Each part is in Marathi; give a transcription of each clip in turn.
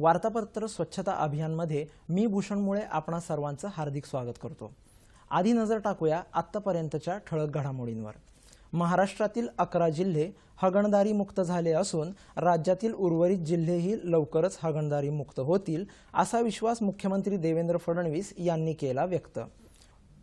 वार्तापत्र स्वच्छता अभियानमध्ये मी भूषण मुळे आपणा सर्वांचं हार्दिक स्वागत करतो। आधी नजर टाकूया आत्तापर्यंतच्या ठळक घडामोडींवर। महाराष्ट्रातील 11 जिल्हे हागणदारी मुक्त झाले असून राज्यातील उर्वरित जिल्हेही लवकरच हागणदारी मुक्त होतील असा विश्वास मुख्यमंत्री देवेंद्र फडणवीस यांनी केला व्यक्त।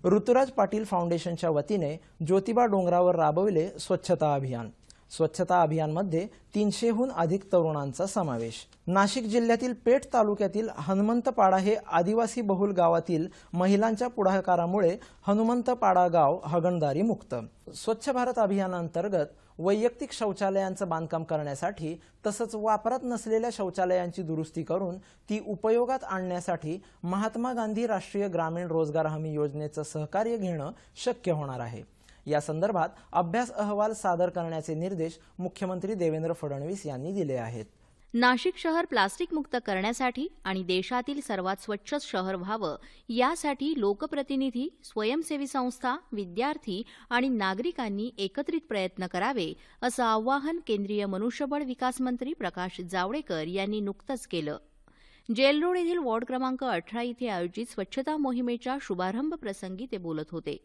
ऋतुराज पाटील फाउंडेशनच्या वतीने ज्योतिबा डोंगरावर राबविले स्वच्छता अभियान। स्वच्छता अभियानमध्ये 300हून अधिक तरुणांचा समावेश। नाशिक जिल्ह्यातील पेठ तालुक्यातील हनुमंतपाडा हे आदिवासी बहुल गावातील महिलांच्या पुढाकारामुळे हनुमंतपाडा गाव हागणदारी मुक्त। स्वच्छ भारत अभियानांतर्गत वैयक्तिक शौचालयांचं बांधकाम करण्यासाठी तसंच वापरात नसलेल्या शौचालयांची दुरुस्ती करून ती उपयोगात आणण्यासाठी महात्मा गांधी राष्ट्रीय ग्रामीण रोजगार हमी योजनेचं सहकार्य घेणं शक्य होणार आहे। या संदर्भात अभ्यास अहवाल सादर करण्याचे निर्देश मुख्यमंत्री देवेंद्र फडणवीस यांनी दिले आहेत। नाशिक शहर प्लास्टिक मुक्त करण्यासाठी आणि देशातील सर्वात स्वच्छ शहर व्हावं यासाठी लोकप्रतिनिधी, स्वयंसेवी संस्था, विद्यार्थी आणि नागरिकांनी एकत्रित प्रयत्न करावे असं आवाहन केंद्रीय मनुष्यबळ विकास मंत्री प्रकाश जावडेकर यांनी नुकतंच केलं। जेल रोड येथील वॉर्ड क्रमांक 18 इथे आयोजित स्वच्छता मोहिमेच्या शुभारंभ प्रसंगी ते बोलत होते।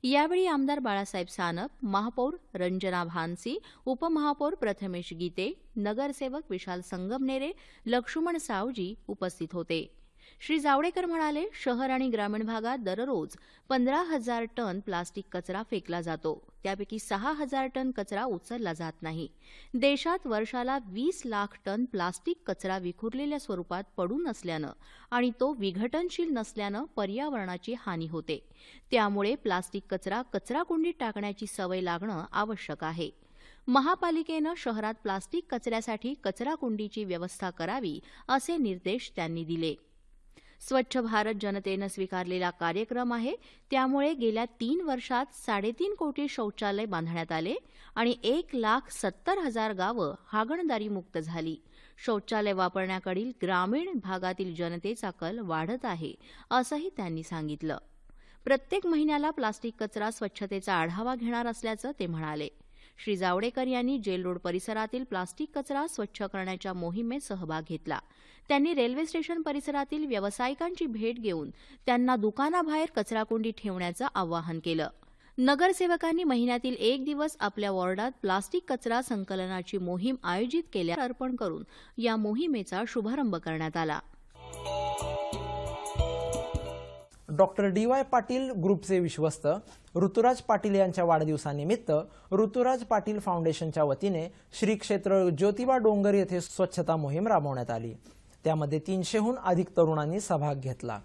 यावेळी आमदार बाळासाहेब सानप, महापौर रंजना भानसी, उपमहापौर प्रथमेश गीते, नगरसेवक विशाल संगमनेरे, लक्ष्मण सावजी उपस्थित होते। श्री जावडेकर म्हणाले, शहर आणि ग्रामीण भागात दररोज 15,000 टन प्लास्टिक कचरा फेकला जातो, त्यापैकी 6,000 टन कचरा उचलला जात नाही। देशात वर्षाला 20 लाख टन प्लास्टिक कचरा विखुरलेल्या स्वरूपात पडून असल्यानं आणि तो विघटनशील नसल्यानं पर्यावरणाची हानी होते। त्यामुळे प्लास्टिक कचरा कचराकुंडीत टाकण्याची सवय लागणं आवश्यक आहे। महापालिकेनं शहरात प्लास्टिक कचऱ्यासाठी कचराकुंडीची व्यवस्था करावी असे निर्देश त्यांनी दिले। स्वच्छ भारत जनतेनं स्वीकारलेला कार्यक्रम आहे, त्यामुळे गेल्या 3 वर्षात 3.5 कोटी शौचालय बांधण्यात आले आणि 1,70,000 गावं हागणदारी मुक्त झाली। शौचालय वापरण्याकडील ग्रामीण भागातील जनतेचा कल वाढत आहे असंही त्यांनी सांगितलं। प्रत्येक महिन्याला प्लास्टिक कचरा स्वच्छतेचा आढावा घेणार असल्याचं ते म्हणाले। श्री जावडेकर यांनी जेल रोड परिसरातील प्लास्टिक कचरा स्वच्छ करण्याच्या मोहिमेत सहभाग घेतला। त्यांनी रेल्वे स्टेशन परिसरातील व्यावसायिकांची भेट घेऊन त्यांना दुकानाबाहेर कचराकुंडी ठेवण्याचं आवाहन केलं। नगरसेवकांनी महिन्यातील 1 दिवस आपल्या वॉर्डात प्लास्टिक कचरा संकलनाची मोहीम आयोजित केल्यावर अर्पण करून या मोहिमेचा शुभारंभ करण्यात आला। Doctor DY. पाटील ग्रुपचे विश्वस्त ऋतुराज पाटील यांच्या वाढदिवसानिमित्त ऋतुराज पाटील फाउंडेशनच्या वतीने श्री क्षेत्र ज्योतिबा डोंगर येथे स्वच्छता मोहीम राबवण्यात आली। त्यामध्ये 300हून अधिक तरुणांनी सहभाग घेतला,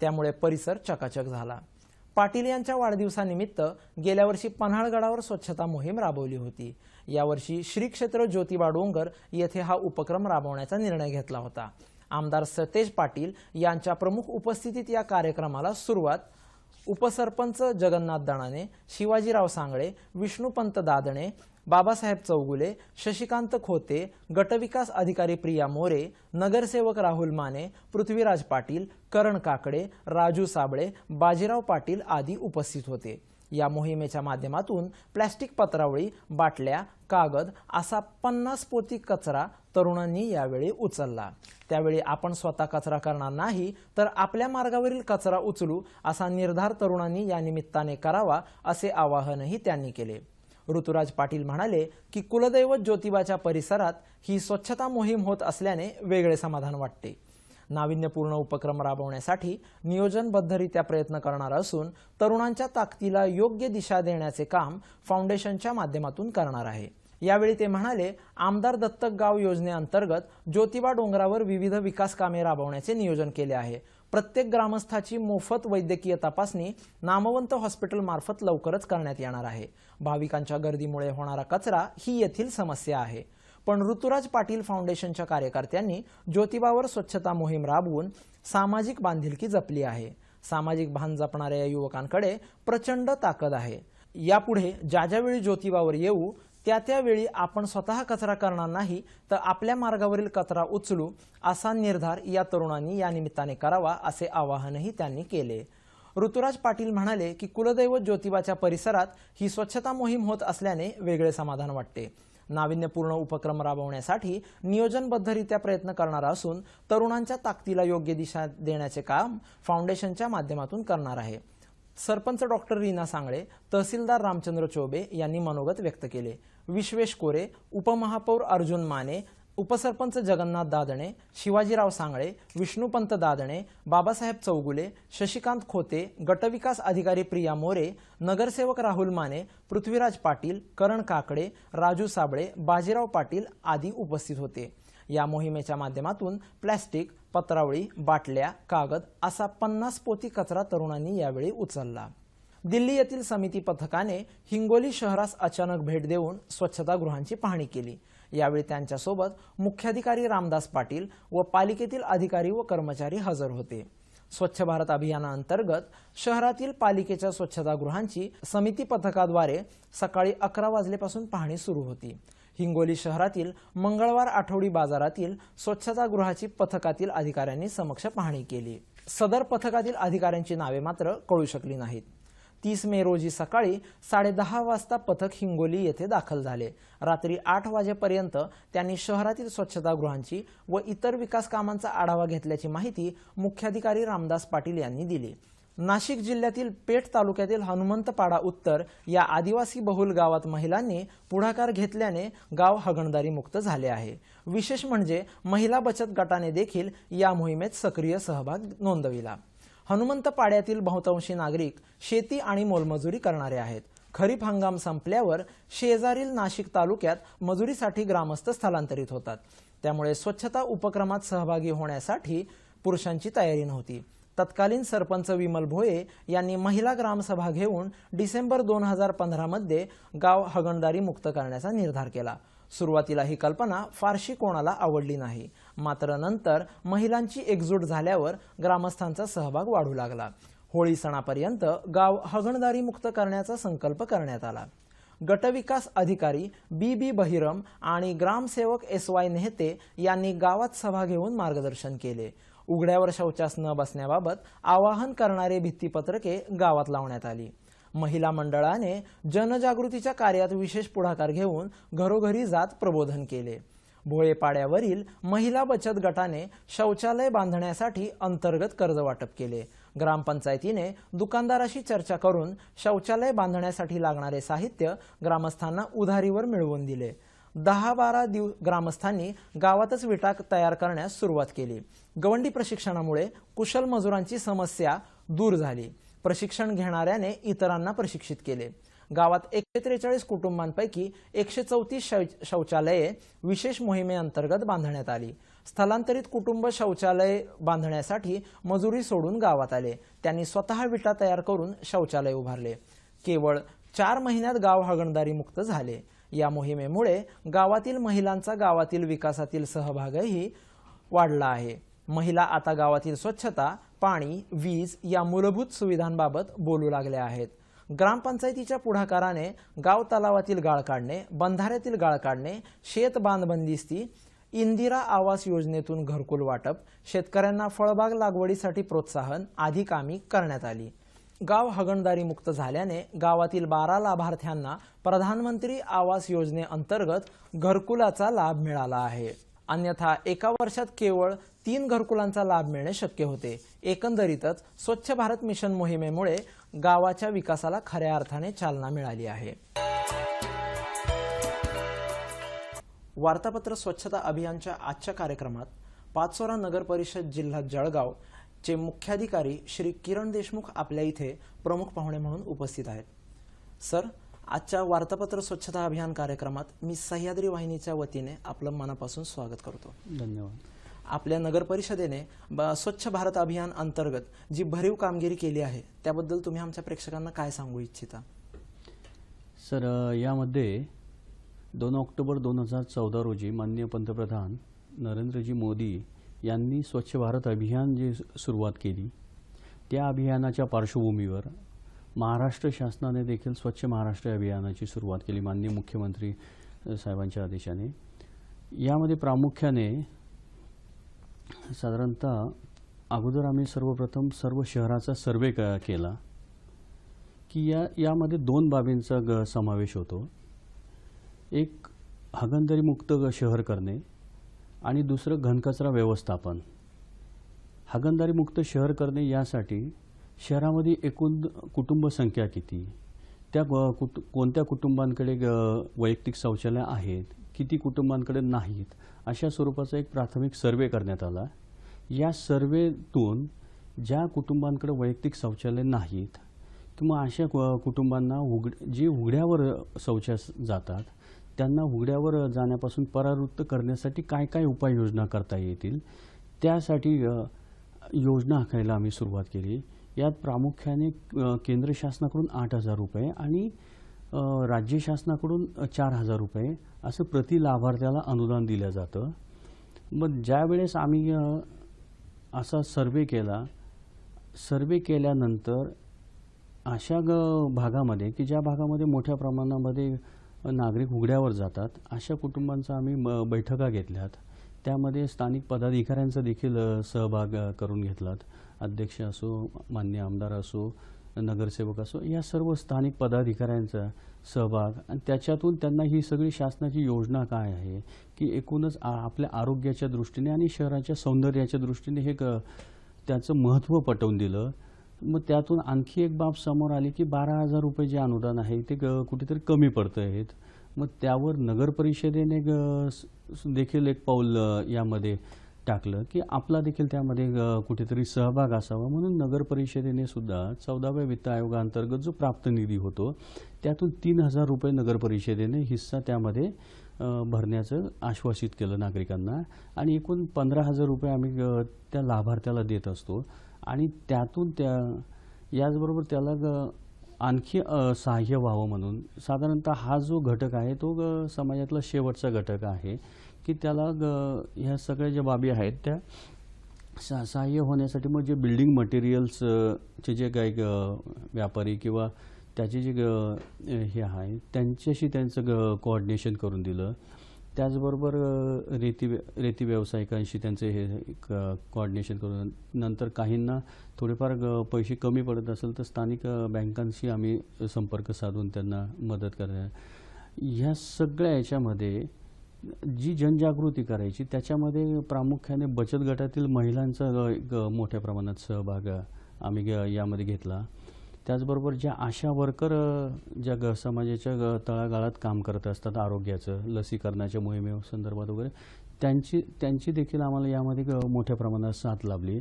त्यामुळे परिसर चकाचक झाला। पाटील यांच्या वाढदिवसानिमित्त गेल्या वर्षी पन्हाळगडावर स्वच्छता मोहीम राबवली होती। यावर्षी श्री क्षेत्र ज्योतिबा डोंगर येथे हा उपक्रम राबवण्याचा निर्णय घेतला होता। आमदार सतेज पाटील यांच्या प्रमुख उपस्थितीत या कार्यक्रमाला सुरुवात उपसरपंच जगन्नाथ दणाने, शिवाजीराव सांगळे, विष्णुपंत दादणे, बाबासाहेब चौगुले, शशिकांत खोते, गटविकास अधिकारी प्रिया मोरे, नगरसेवक राहुल माने, पृथ्वीराज पाटील, करण काकडे, राजू साबळे, बाजीराव पाटील आदी उपस्थित होते। या मोहिमेच्या माध्यमातून प्लास्टिक पत्रावळी, बाटल्या, कागद असा 50 पोती कचरा तरुणांनी यावेळी उचलला। त्यावेळी आपण स्वतः कचरा करणार नाही तर आपल्या मार्गावरील कचरा उचलू असा निर्धार तरुणांनी या निमित्ताने करावा असे आवाहनही त्यांनी केले। ऋतुराज पाटील म्हणाले की कुलदैवत ज्योतिबाच्या परिसरात ही स्वच्छता मोहीम होत असल्याने वेगळे समाधान वाटते। नाविन्यपूर्ण उपक्रम राबवण्यासाठी नियोजनबद्धरित्या प्रयत्न करणार असून तरुणांच्या ताकदीला योग्य दिशा देण्याचे काम फाउंडेशनच्या माध्यमातून करणार आहे। यावेळी ते म्हणाले, आमदार दत्तक गाव योजनेअंतर्गत ज्योतिबा डोंगरावर विविध विकास कामे राबवण्याचे नियोजन केले आहे। प्रत्येक ग्रामस्थाची मोफत वैद्यकीय तपासणी नामवंत हॉस्पिटल मार्फत लवकरच करण्यात येणार आहे। भाविकांच्या गर्दीमुळे होणारा कचरा ही येथील समस्या आहे, पण ऋतुराज पाटील फाउंडेशनच्या कार्यकर्त्यांनी ज्योतिबावर स्वच्छता मोहीम राबवून सामाजिक बांधिलकी जपली आहे। सामाजिक भान जपणाऱ्या युवकांकडे प्रचंड ताकद आहे। यापुढे ज्यावेळी ज्योतिबावर येऊ त्यावेळी आपण स्वतः कचरा करणार नाही तर आपल्या मार्गावरील कचरा उचलू असा निर्धार या तरुणांनी या निमित्ताने करावा असे आवाहनही त्यांनी केले। ऋतुराज पाटील म्हणाले की कुलदैवत ज्योतिबाच्या परिसरात ही स्वच्छता मोहीम होत असल्याने वेगळे समाधान वाटते। नाविन्यपूर्ण उपक्रम राबवण्यासाठी नियोजनबद्धरित्या प्रयत्न करणार असून तरुणांच्या ताकदीला योग्य दिशा देण्याचे काम फाउंडेशनच्या माध्यमातून करणार आहे. सरपंच डॉक्टर रीना सांगळे, तहसीलदार रामचंद्र चौबे यांनी मनोगत व्यक्त केले. विश्वेश कोरे, उपमहापौर अर्जुन माने, उपसरपंच जगन्नाथ दादणे, शिवाजीराव सांगळे, विष्णुपंत दादणे, बाबासाहेब चौगुले, शशिकांत खोते, गटविकास अधिकारी प्रिया मोरे, नगरसेवक राहुल माने, पृथ्वीराज पाटील, करण काकडे, राजू साबळे, बाजीराव पाटील आदी उपस्थित होते. या मोहिमेच्या माध्यमातून प्लॅस्टिक, पत्रावळी, बाटल्या, कागद असा 50 पोती कचरा तरुणांनी यावेळी उचलला. दिल्ली येथील समिती पथकाने हिंगोली शहरास अचानक भेट देऊन स्वच्छतागृहांची पाहणी केली. यावेळी त्यांच्यासोबत मुख्याधिकारी रामदास पाटील व पालिकेतील अधिकारी व कर्मचारी हजर होते. स्वच्छ भारत अभियानाअंतर्गत शहरातील पालिकेच्या स्वच्छतागृहांची समिती पथकाद्वारे सकाळी 11 वाजल्यापासून पाहणी सुरू होती. हिंगोली शहरातील मंगळवार आठवडी बाजारातील स्वच्छतागृहाची पथकातील अधिकाऱ्यांनी समक्ष पाहणी केली. सदर पथकातील अधिकाऱ्यांची नावे मात्र कळू शकली नाहीत. 30 मे रोजी सकाळी 10:30 वाजता पथक हिंगोली येथे दाखल झाले. रात्री 8 वाजेपर्यंत त्यांनी शहरातील स्वच्छतागृहांची व इतर विकास कामांचा आढावा घेतल्याची माहिती मुख्याधिकारी रामदास पाटील यांनी दिली. नाशिक जिल्ह्यातील पेठ तालुक्यातील हनुमंतपाडा उत्तर या आदिवासी बहुल गावात महिलांनी पुढाकार घेतल्याने गाव हागणदारी मुक्त झाले आहे. विशेष म्हणजे महिला बचत गटाने देखील या मोहिमेत सक्रिय सहभाग नोंदविला. हनुमंतपाड्यातील बहुतांशी नागरिक शेती आणि मोलमजुरी करणारे आहेत. खरीप हंगाम संपल्यावर शेजारील नाशिक तालुक्यात मजुरीसाठी ग्रामस्थ स्थलांतरित होतात. त्यामुळे स्वच्छता उपक्रमात सहभागी होण्यासाठी पुरुषांची तयारी नव्हती. तत्कालीन सरपंच विमल भोये यांनी महिला ग्रामसभा घेऊन डिसेंबर 2015 मध्ये गाव हागणदारी मुक्त करण्याचा निर्धार केला. सुरुवातीला ही कल्पना फारशी कोणाला आवडली नाही. मात्र नंतर महिलांची एकजूट झाल्यावर ग्रामस्थांचा सहभाग वाढू लागला. होळी सणापर्यंत गाव हागणदारी मुक्त करण्याचा संकल्प करण्यात आला. गटविकास अधिकारी बी बहिरम आणि ग्रामसेवक SY नेहते यांनी गावात सभा घेऊन मार्गदर्शन केले. उघड्यावर शौचास न बसण्याबाबत आवाहन करणारे भित्तीपत्रके गावात लावण्यात आली. महिला मंडळाने जनजागृतीच्या कार्यात विशेष पुढाकार घेऊन घरोघरी जात प्रबोधन केले. भोळेपाड्यावरील महिला बचत गटाने शौचालय बांधण्यासाठी अंतर्गत कर्ज वाटप केले. ग्रामपंचायतीने दुकानदाराशी चर्चा करून शौचालय बांधण्यासाठी लागणारे साहित्य ग्रामस्थांना उधारीवर मिळवून दिले. 10-12 ग्रामस्थांनी गावातच विटा तयार करण्यास सुरुवात केली. गवंडी प्रशिक्षणामुळे कुशल मजुरांची समस्या दूर झाली. प्रशिक्षण घेणाऱ्याने इतरांना प्रशिक्षित केले. गावात 143 कुटुंबांपैकी 134 शौचालये विशेष मोहिमेअंतर्गत बांधण्यात आली. स्थलांतरित कुटुंब शौचालय बांधण्यासाठी मजुरी सोडून गावात आले. त्यांनी स्वतः विटा तयार करून शौचालय उभारले. केवळ 4 महिन्यात गाव हागणदारी मुक्त झाले. या मोहिमेमुळे गावातील महिलांचा गावातील विकासातील सहभागही वाढला आहे. महिला आता गावातील स्वच्छता, पाणी, वीज या मूलभूत सुविधांबाबत बोलू लागल्या आहेत. ग्रामपंचायतीच्या पुढाकाराने गाव तलावातील गाळ काढणे, बंधाऱ्यातील गाळ काढणे, शेत बांध बंदिस्ती, इंदिरा आवास योजनेतून घरकुल वाटप, शेतकऱ्यांना फळबाग लागवडीसाठी प्रोत्साहन आदी कामे करण्यात आली. गाव हागणदारी मुक्त झाल्याने गावातील 12 लाभार्थ्यांना प्रधानमंत्री आवास योजनेअंतर्गत घरकुलाचा लाभ मिळाला आहे. अन्यथा एका वर्षात केवळ 3 घरकुलांचा लाभ मिळणे शक्य होते. एकंदरीतच स्वच्छ भारत मिशन मोहिमेमुळे गावाच्या विकासाला खऱ्या अर्थाने चालना मिळाली आहे. वार्तापत्र स्वच्छता अभियानच्या आजच्या कार्यक्रमात पाचोरा नगर परिषद जिल्हा जळगाव चे मुख्याधिकारी श्री किरण देशमुख आपल्या इथे प्रमुख पाहुणे म्हणून उपस्थित आहेत. सर, आजच्या वार्तापत्र स्वच्छता अभियान कार्यक्रमात मी सह्याद्री वाहिनीच्या वतीने आपलं मनापासून स्वागत करतो. धन्यवाद. आपल्या नगर परिषदेने स्वच्छ भारत अभियान अंतर्गत जी भरीव कामगिरी केली आहे त्याबद्दल तुम्ही आमच्या प्रेक्षकांना काय सांगू इच्छिता? सर, यामध्ये 2 ऑक्टोबर 2014 रोजी माननीय पंतप्रधान नरेंद्रजी मोदी यांनी स्वच्छ भारत अभियान जे सुरुवात केली, त्या अभियानाच्या पार्श्वभूमीवर महाराष्ट्र शासनाने देखील स्वच्छ महाराष्ट्र अभियानाची सुरुवात केली माननीय मुख्यमंत्री साहेबांच्या आदेशाने. यामध्ये प्रामुख्याने साधारणतः अगोदर आम्ही सर्वप्रथम सर्व शहराचा सर्वे केला की यामध्ये 2 बाबींचा समावेश होतो. एक हागणदारीमुक्त शहर करणे आणि दुसरं घनकचरा व्यवस्थापन. हागणदारीमुक्त शहर करणे यासाठी शहरामध्ये एकूण कुटुंब संख्या किती, त्या कोणत्या कुटुंबांकडे वैयक्तिक शौचालय आहेत, किती कुटुंबांकडे नाहीत, अशा स्वरूपाचा एक प्राथमिक सर्वे करण्यात आला. या सर्वेतून ज्या कुटुंबांकडे वैयक्तिक शौचालय नाहीत किंवा अशा कुटुंबांना जी उघड्यावर शौचास जातात त्यांना उघड्यावर जाण्यापासून परावृत्त करण्यासाठी काय काय उपाययोजना करता येतील त्यासाठी योजना आखायला आम्ही सुरुवात केली. यात प्रामुख्याने केंद्र शासनाकडून 8,000 रुपये आणि राज्य शासनाकडून 4,000 रुपये असं प्रति लाभार्थ्याला अनुदान दिलं जातं. मग ज्यावेळेस आम्ही असा सर्वे केल्यानंतर अशा भागामध्ये की ज्या भागामध्ये मोठ्या प्रमाणामध्ये नागरिक उघड्यावर जातात अशा कुटुंबांचा आम्ही बैठका घेतल्यात. त्यामध्ये स्थानिक पदाधिकाऱ्यांचा देखील सहभाग करून घेतलात. अध्यक्ष असो, मान्य आमदार असो, नगरसेवक असो, या सर्व स्थानिक पदाधिकाऱ्यांचा सहभाग आणि त्याच्यातून त्यांना ही सगळी शासनाची योजना काय आहे की एकूणच आपल्या आरोग्याच्या दृष्टीने आणि शहराच्या सौंदर्याच्या दृष्टीने हे त्याचं महत्त्व पटवून दिलं. मग त्यातून आणखी एक बाब समोर आली की 12,000 रुपये जे अनुदान आहे ते कुठेतरी कमी पडत आहेत. मग त्यावर नगर परिषदेने देखील एक पाऊल यामध्ये टाकलं की आपला देखील त्यामध्ये कुठेतरी सहभाग असावा. म्हणून नगर परिषदेने सुद्धा 14व्या वित्त आयोगाअंतर्गत जो प्राप्त निधी होतो त्यातून 3,000 रुपये नगर परिषदेने हिस्सा त्यामध्ये भरण्याचं आश्वासित केलं नागरिकांना आणि एकूण 15,000 रुपये आम्ही त्या लाभार्थ्याला देत असतो. आणि त्यातून याचबरोबर त्याला आणखी सहाय्य व्हावं म्हणून साधारणतः हा जो घटक आहे तो समाजातला शेवटचा घटक आहे की त्याला ह्या सगळ्या ज्या बाबी आहेत त्या सहाय्य होण्यासाठी मग जे बिल्डिंग मटेरियल्सचे जे काही व्यापारी किंवा त्याचे जे हे आहे त्यांच्याशी त्यांचं कोऑर्डिनेशन करून दिलं. त्याचबरोबर रेती व्यावसायिकांशी त्यांचे हे कोऑर्डिनेशन करून नंतर काहींना थोडेफार पैसे कमी पडत असेल तर स्थानिक बँकांशी आम्ही संपर्क साधून त्यांना मदत करणार. ह्या सगळ्या याच्यामध्ये जी जनजागृती करायची त्याच्यामध्ये प्रामुख्याने बचत गटातील महिलांचा एक मोठ्या प्रमाणात सहभाग आम्ही यामध्ये घेतला. त्याचबरोबर ज्या आशा वर्कर ज्या समाजाच्या तळागाळात काम करत असतात आरोग्याचं लसीकरणाच्या मोहिमेसंदर्भात वगैरे त्यांची देखील आम्हाला यामध्ये मोठ्या प्रमाणात साथ लाभली.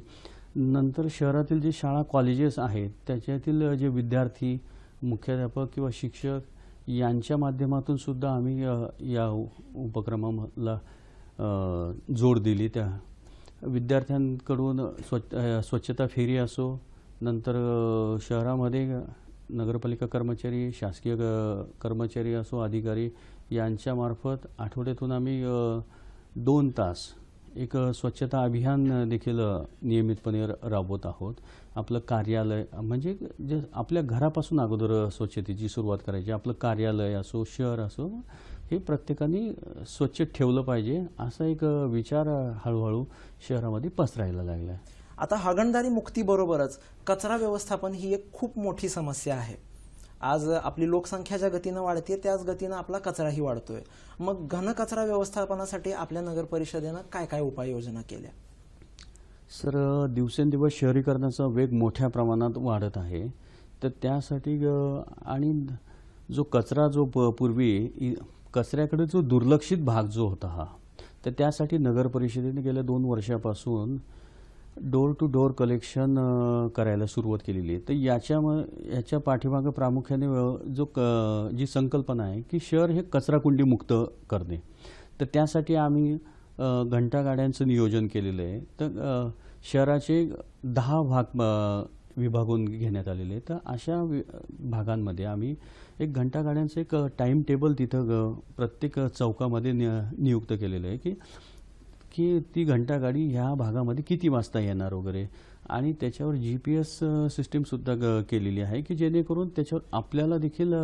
नंतर शहरातील जे शाळा कॉलेजेस आहेत त्याच्यातील जे विद्यार्थी, मुख्याध्यापक किंवा शिक्षक यांच्या माध्यमातून सुद्धा आम्ही या उपक्रमाला जोड दिली. त्या विद्यार्थ्यांकडून स्वच्छता फेरी असो, नंतर शहरामध्ये नगरपालिका कर्मचारी, शासकीय कर्मचारी असो, अधिकारी यांच्यामार्फत आठवड्यातून आम्ही 2 तास एक स्वच्छता अभियान देखील नियमितपणे राबवत आहोत. आपलं कार्यालय म्हणजे जे आपल्या घरापासून अगोदर स्वच्छतेची सुरुवात करायची. आपलं कार्यालय असो, शहर असो, हे प्रत्येकाने स्वच्छ ठेवलं पाहिजे असा एक विचार हळूहळू शहरामध्ये पसरायला लागला आहे. आता हागणदारी मुक्तीबरोबरच कचरा व्यवस्थापन ही एक खूप मोठी समस्या आहे. आज आपली लोकसंख्या ज्या गतीनं वाढते त्याच गतीनं आपला कचराही वाढतोय. मग घनकचरा व्यवस्थापनासाठी आपल्या नगर परिषदेनं काय काय उपाययोजना केल्या? सर, दिवसेंदिवस शहरीकरणाचा वेग मोठ्या प्रमाणात वाढत आहे. तर त्यासाठी आणि जो कचरा जो पूर्वी कचऱ्याकडे जो दुर्लक्षित भाग जो होता हा, तर त्यासाठी नगर परिषदेने गेल्या 2 वर्षापासून डोर टू डोर कलेक्शन करायला सुरुवात केलेली आहे. तर याच्या पाठीमागे प्रामुख्याने जी संकल्पना आहे की शहर हे कचराकुंडी मुक्त करणे. तर त्यासाठी आम्ही घंटागाड्यांचं नियोजन केलेलं आहे. तर शहराचे 10 भाग विभागून घेण्यात आलेले. तर अशा भागांमध्ये आम्ही एक घंटागाड्यांचं एक टाइम टेबल तिथं प्रत्येक चौकामध्ये नियुक्त केलेलं आहे की ती घंटागाडी ह्या भागामध्ये किती वाजता येणार वगैरे. आणि त्याच्यावर GPS सिस्टीमसुद्धा केलेली आहे की जेणेकरून त्याच्यावर आपल्याला देखील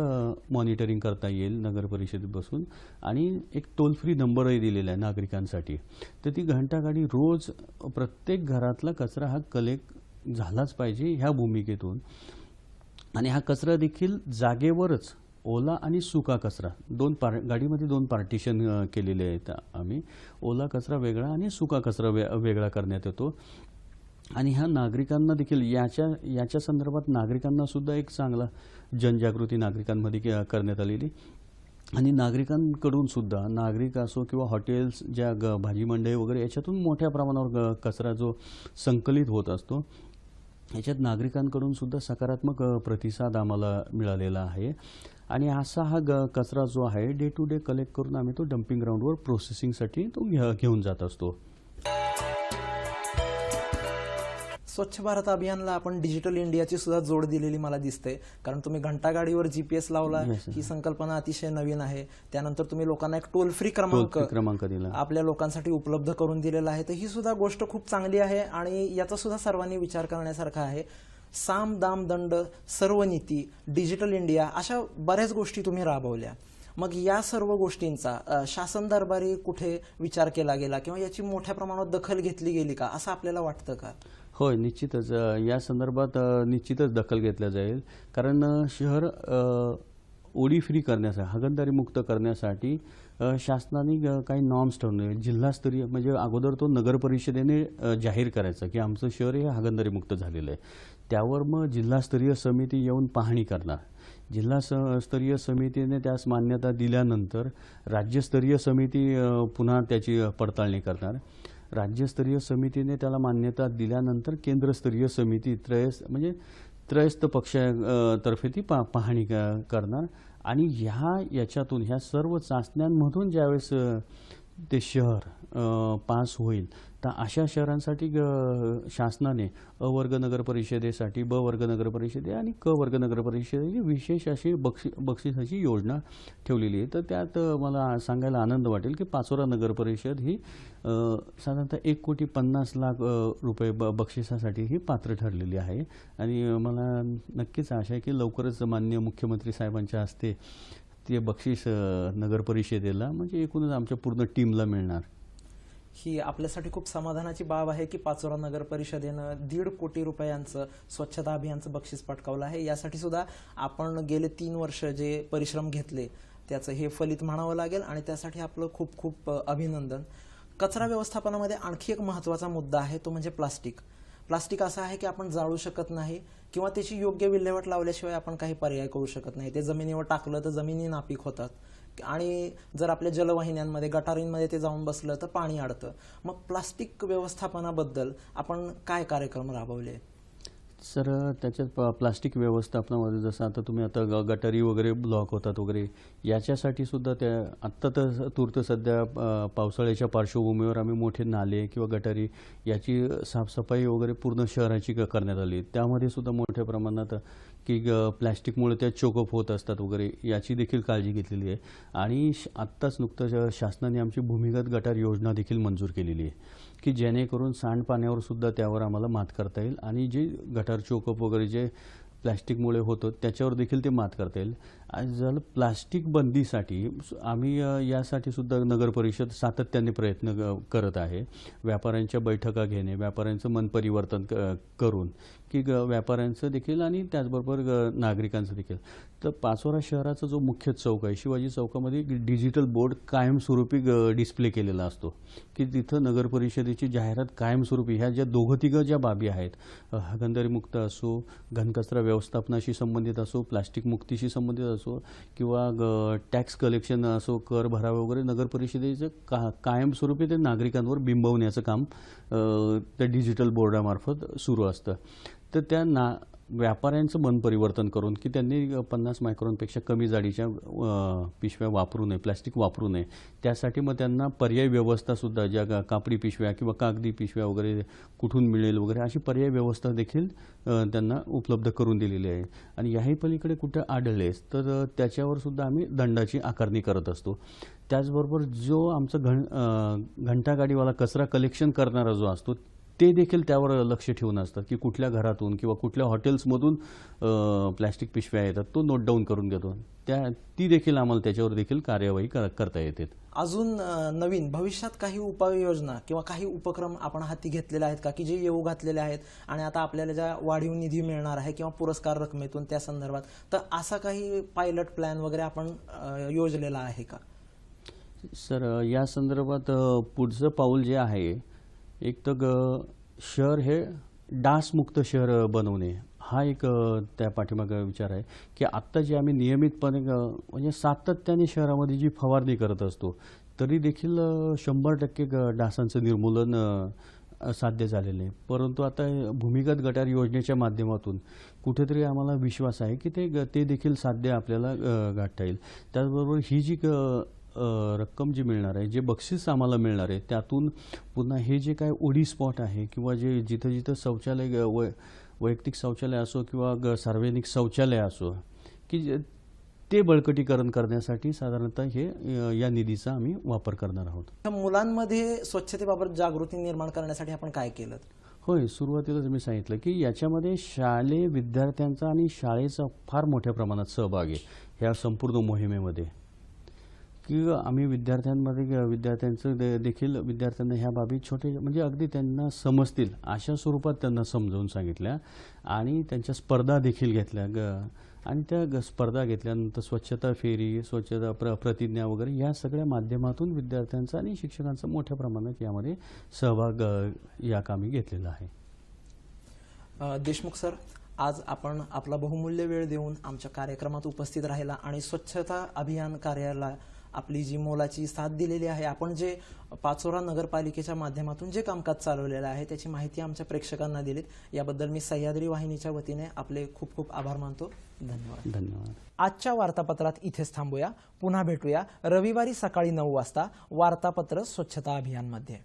मॉनिटरिंग करता येईल नगर परिषदेत बसून. आणि एक टोल फ्री नंबरही दिलेला आहे नागरिकांसाठी. तर ती घंटागाडी रोज प्रत्येक घरातला कचरा हा कलेक्ट झालाच पाहिजे ह्या भूमिकेतून. आणि हा कचरा देखील जागेवरच ओला आणि सुका कचरा गाडीमध्ये 2 पार्टिशन केलेले आहेत आम्ही. ओला कचरा वेगळा आणि सुका कचरा वेगळा करण्यात येतो. आणि ह्या नागरिकांना देखील याच्या संदर्भात नागरिकांना सुद्धा एक चांगला जनजागृती नागरिकांमध्ये करण्यात आलेली. आणि नागरिकांकडून सुद्धा, नागरिक असो किंवा हॉटेल्स, ज्या भाजी मंडई वगैरे, याच्यातून मोठ्या प्रमाणावर कचरा जो संकलित होत असतो, याच्यात नागरिकांकडून सुद्धा सकारात्मक प्रतिसाद आम्हाला मिळालेला आहे. आणि असा हा कचरा जो आहे डे टू डे कलेक्ट करून आम्ही तो डम्पिंग ग्राउंडवर प्रोसेसिंगसाठी तो घेऊन जात असतो. स्वच्छ भारत अभियानला आपण डिजिटल इंडियाची सुद्धा जोड दिलेली मला दिसते, कारण तुम्ही घंटागाडीवर GPS लावला. ही संकल्पना अतिशय नवीन आहे. त्यानंतर तुम्ही लोकांना एक टोल फ्री क्रमांक दिला, आपल्या लोकांसाठी उपलब्ध करून दिलेला आहे. तर ही सुद्धा गोष्ट खूप चांगली आहे आणि याचा सुद्धा सर्वांनी विचार करण्यासारखा आहे. साम दाम दंड सर्व नीती, डिजिटल इंडिया, अशा बऱ्याच गोष्टी तुम्ही राबवल्या. मग या सर्व गोष्टींचा शासन दरबारी कुठे विचार केला गेला किंवा याची मोठ्या प्रमाणात दखल घेतली गेली का, असं आपल्याला वाटतं का? होय, निश्चितच या संदर्भात निश्चितच दखल घेतल्या जाईल. कारण शहर ओडी फ्री करण्यासाठी, हागणदारी मुक्त करण्यासाठी शासनाने काही नॉर्म्स ठरवले. जिल्हास्तरीय म्हणजे अगोदर तो नगर परिषदेने जाहीर करायचा की आमचं शहर हे हागणदारी मुक्त झालेलं आहे. त्यावर मग जिल्हास्तरीय समिती येऊन पाहणी करणार. जिल्हास्तरीय समितीने त्यास मान्यता दिल्यानंतर राज्यस्तरीय समिती पुन्हा त्याची पडताळणी करणार. राज्यस्तरीय समितीने त्याला मान्यता दिल्यानंतर केंद्रस्तरीय समिती त्रयस्थ पक्षातर्फे ती पाहणी करणार. आणि याच्यातून ह्या सर्व चाचण्यांमधून ज्यावेळेस ते शहर पास होईल, तर अशा शहरांसाठी शासनाने अ वर्ग नगर परिषदेसाठी, ब वर्ग नगर परिषदे आणि क वर्ग नगर परिषदेची विशेष अशी बक्षिसाची योजना ठेवलेली आहे. तर त्यात मला सांगायला आनंद वाटेल की पाचोरा नगर परिषद ही साधारणतः 1,50,00,000 रुपये बक्षिसासाठी ही पात्र ठरलेली आहे. आणि मला नक्कीच आशा आहे की लवकरच माननीय मुख्यमंत्री साहेबांच्या हस्ते ते बक्षीस नगर परिषदेला, म्हणजे एकूणच आमच्या पूर्ण टीमला मिळणार. ही आपल्यासाठी खूप समाधानाची बाब आहे की पाचोरा नगर परिषदेनं 1.5 कोटी रुपयांचं स्वच्छता अभियानचं बक्षीस पटकावलं आहे. यासाठी सुद्धा आपण गेले 3 वर्ष जे परिश्रम घेतले त्याचं हे फलित म्हणावं लागेल आणि त्यासाठी आपलं खूप खूप अभिनंदन. कचरा व्यवस्थापनामध्ये आणखी एक महत्त्वाचा मुद्दा आहे, तो म्हणजे प्लास्टिक. प्लास्टिक असं आहे की आपण जाळू शकत नाही किंवा त्याची योग्य विल्हेवाट लावल्याशिवाय आपण काही पर्याय करू शकत नाही. ते जमिनीवर टाकलं तर जमिनी नापीक होतात आणि जर आपल्या जलवाहिन्यांमध्ये, गटारींमध्ये ते जाऊन बसलं तर पाणी अडतं. मग प्लास्टिक व्यवस्थापनाबद्दल आपण काय कार्यक्रम राबवले? सर, त्याच्यात प्लास्टिक व्यवस्थापनामध्ये जसं आता तुम्ही गटारी वगैरे ब्लॉक होतात वगैरे, याच्यासाठी सुद्धा आत्ता तर तूर्त सध्या पावसाळ्याच्या पार्श्वभूमीवर आम्ही मोठे नाले किंवा गटारी याची साफसफाई वगैरे पूर्ण शहराची करण्यात आली. त्यामध्ये सुद्धा मोठ्या प्रमाणात की प्लॅस्टिकमुळे त्या चोकअप होत असतात वगैरे, याची देखील काळजी घेतलेली आहे. आणि आत्ताच नुकतंच शासनाने आमची भूमिगत गटार योजना देखील मंजूर केलेली आहे की जेणेकरून सांडपाण्यावर सुद्धा त्यावर आम्हाला मात करता येईल आणि जे गटार चोकअप वगैरे जे प्लॅस्टिकमुळे होतं त्याच्यावर देखील ते मात करता येईल. आणि झालं प्लास्टिक बंदीसाठी, आम्ही यासाठी सुद्धा नगर परिषद सातत्याने प्रयत्न करत आहे. व्यापाऱ्यांच्या बैठका घेणे, व्यापाऱ्यांचं मन परिवर्तन करून की व्यापाऱ्यांचं देखील आणि त्याचबरोबर नागरिकांचं देखील. तर पाचोरा शहराचा जो मुख्य चौक आहे, शिवाजी चौकामध्ये डिजिटल बोर्ड कायमस्वरूपी डिस्प्ले केलेला असतो की तिथं नगर परिषदेची जाहिरात कायमस्वरूपी, ह्या ज्या दोघं ज्या बाबी आहेत, हागणदारी मुक्त असो, घनकचरा व्यवस्थापनाशी संबंधित असो, प्लास्टिक मुक्तीशी संबंधित असो किंवा टॅक्स कलेक्शन असो, कर भरावे वगैरे, नगर परिषदेचं कायमस्वरूपी ते नागरिकांवर बिंबवण्याचं काम त्या डिजिटल बोर्डामार्फत सुरू असतं. तर त्या व्यापाऱ्यांचं मन परिवर्तन करून की त्यांनी 50 मायक्रॉनपेक्षा कमी जाडीच्या पिशव्या वापरू नये, प्लास्टिक वापरू नये, त्यासाठी मग त्यांना पर्याय व्यवस्थासुद्धा, ज्या कापडी पिशव्या किंवा कागदी पिशव्या वगैरे कुठून मिळेल वगैरे, अशी पर्याय व्यवस्था देखील त्यांना उपलब्ध करून दिलेली आहे. आणि याही पलीकडे कुठं आढळलेच तर त्याच्यावर सुद्धा आम्ही दंडाची आकारणी करत असतो. त्याचबरोबर जो आमचा घंटागाडीवाला कचरा कलेक्शन करणारा जो असतो ते देखील त्यावर लक्ष ठेवून असतात की कुठल्या घरातून किंवा कुठल्या हॉटेल्समधून प्लॅस्टिक पिशव्या येतात तो नोट डाऊन करून घेतो. ती देखील आम्हाला त्याच्यावर देखील कार्यवाही करता येते. अजून नवीन भविष्यात काही उपाययोजना किंवा काही उपक्रम आपण हाती घेतलेले आहेत का की जे येऊ घातलेले आहेत आणि आता आपल्याला ज्या वाढीव निधी मिळणार आहे किंवा पुरस्कार रकमेतून त्या संदर्भात, तर असा काही पायलट प्लॅन वगैरे आपण योजलेला आहे का? सर, या संदर्भात पुढचं पाऊल जे आहे, एक तर शहर हे डासमुक्त शहर बनवणे हा एक त्या पाठीमागे विचार आहे की आत्ता जे आम्ही नियमितपणे म्हणजे सातत्याने शहरामध्ये जी फवारणी करत असतो तरी देखील 100% डासांचं निर्मूलन साध्य झालेलं आहे. परंतु आता भूमिगत गटार योजनेच्या माध्यमातून कुठेतरी आम्हाला विश्वास आहे की ते देखील साध्य आपल्याला गाठता येईल. त्याचबरोबर ही जी रक्कम जी मिळणार आहे, जे बक्षीस आम्हाला मिळणार आहे, त्यातून पुन्हा हे जे काय ओडी स्पॉट आहे किंवा जे जिथं जिथं शौचालय वैयक्तिक शौचालय असो किंवा सार्वजनिक शौचालय असो की ते बळकटीकरण करण्यासाठी साधारणतः हे या निधीचा आम्ही वापर करणार आहोत. मुलांमध्ये स्वच्छतेबाबत जागृती निर्माण करण्यासाठी आपण काय केलं? होय, सुरुवातीलाच मी सांगितलं की याच्यामध्ये शालेय विद्यार्थ्यांचा आणि शाळेचा फार मोठ्या प्रमाणात सहभाग आहे ह्या संपूर्ण मोहिमेमध्ये. की आम्ही विद्यार्थ्यांचं देखील विद्यार्थ्यांना ह्या बाबी छोटे म्हणजे अगदी त्यांना समजतील अशा स्वरूपात त्यांना समजावून सांगितल्या आणि त्यांच्या स्पर्धा देखील घेतल्या आणि त्या स्पर्धा घेतल्यानंतर स्वच्छता फेरी, स्वच्छता प्रतिज्ञा वगैरे या सगळ्या माध्यमातून विद्यार्थ्यांचा आणि शिक्षकांचा मोठ्या प्रमाणात यामध्ये सहभाग या कामी घेतलेला आहे. देशमुख सर, आज आपण आपला बहुमूल्य वेळ देऊन आमच्या कार्यक्रमात उपस्थित राहिला आणि स्वच्छता अभियान कार्याला आपली जी मोलाची साथ दिलेली आहे, आपण जे पाचोरा नगरपालिकेच्या माध्यमातून जे कामकाज चालवलेलं आहे त्याची माहिती आमच्या प्रेक्षकांना दिलीत, याबद्दल मी सह्याद्री वाहिनीच्या वतीने आपले खूप खूप आभार मानतो. धन्यवाद. धन्यवाद. आजच्या वार्तापत्रात इथेच थांबूया. पुन्हा भेटूया रविवारी सकाळी 9 वाजता वार्तापत्र स्वच्छता अभियानमध्ये.